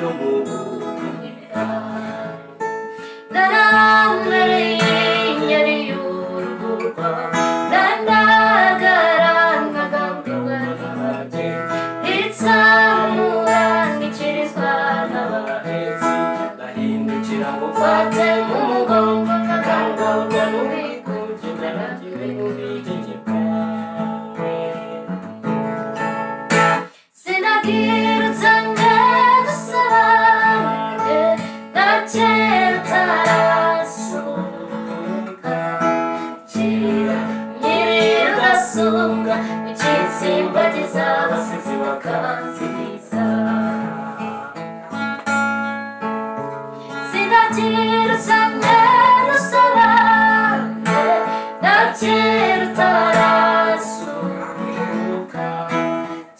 no mu bukamira narambereye inyari y'urugurwa ndandagaranga ngabwe ritsamura n'ikirizwa n'abahetsi ndahindukira ngo mfate mu mugongo nkakangurwa n'ubwigunge naragiwe n'ubwigengeka sinagira utange dusabane na kera utarasuka kira nyiri rudasumbwa ukitsimbagiza abasizi bakanziza sinagira utange dusabane na kera utarasuka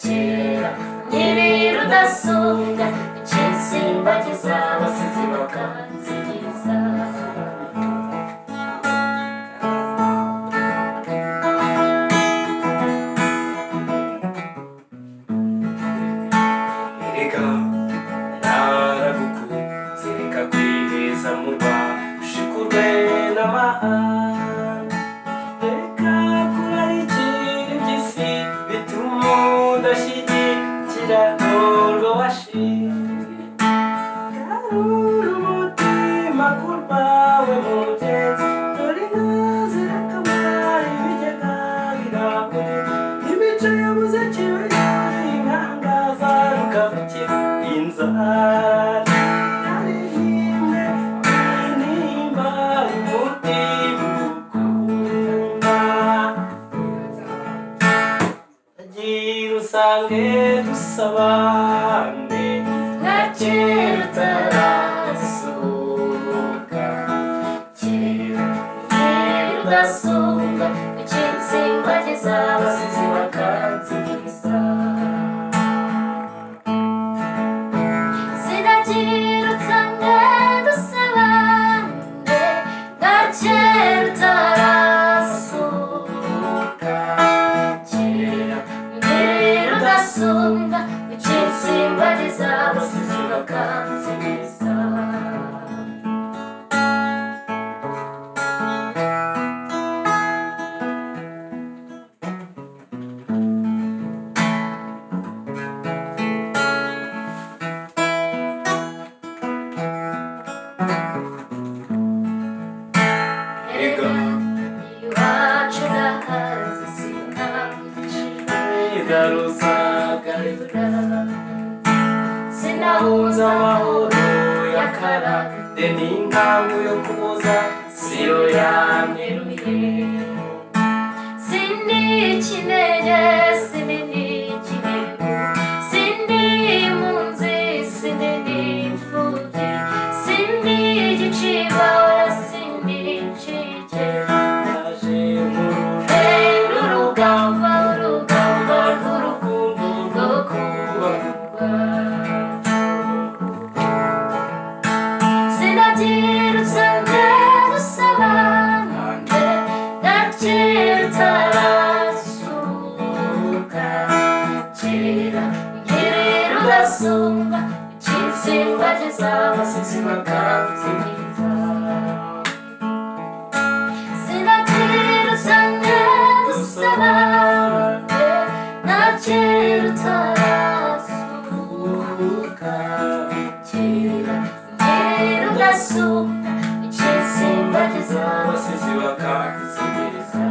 kera nyiri rudasumbwa ukitsimbagiza abasizi bakanziza erega naragukunze reka kwiheza mu rwa ushikurwe n'amahanga reka kurarikira iby'isi bituma udashyigikira urwo washinze garura umutima ku rwawe mugenzi dore inka zirakamara ibigega birawe imico yabuze kibe inkangaza rukabukira inzara ari imwe intimba umutima ukunda agira usange dusabane na kera utarasuka kera nyiri rudasumbwa ukitsimbagiza abasizi bakanziza sinagira utange dusabane na kera utarasuka kera nyiri rudasumbwa ukitsimbagiza abasizi bakanziza erega iwacu urahazi sinabujijwe igaruzagarira sinahuza amahoro yakarande n'inkangu yo kubuza siyo yanyeruye sindi ikinege sindi n'ikinegu sindi impunzi sindi n'imfubyi sindi igicibwa sindi incike naje mu rugendo urugamba urugamba rw'urukundo rwo kubakwa sinagira usange dusabane na kera utarasuka kera nyiri rudasumbwa ukitsimbagiza abasizi bakanziza sinagira usange dusabane na kera utarasuka kera nyiri rudasumbwa ukitsimbagiza abasizi bakanzigiriza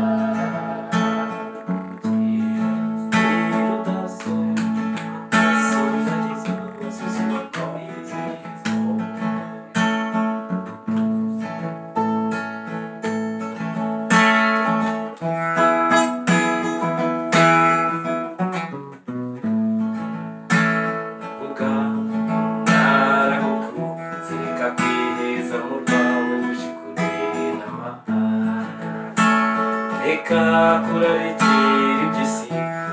reka kurarikira iby'isi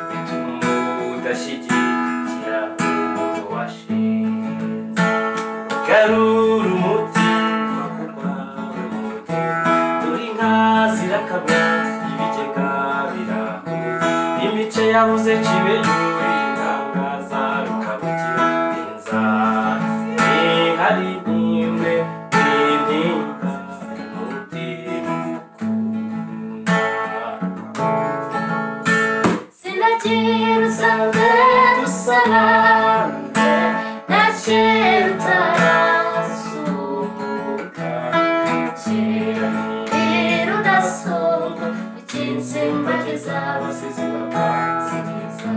bituma udashyigikira urwo washinze garura umutima ku rwawe mugenzi dore inka zirakamwa ibigega birahuza imice yabuze kibe yuri inkangaza rukabukira inzara kera utarasuhuka, kera mbere udasumba ukinsimbagiza abasizi bakanziriza.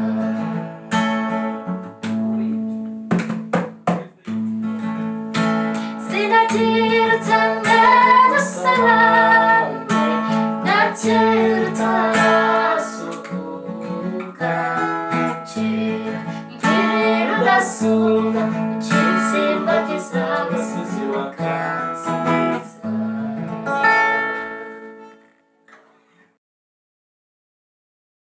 Sinagira utangaza salame, na kera utarasuhuka, kera mbere udasumba ukinsimbagiza abasizi bakanziriza.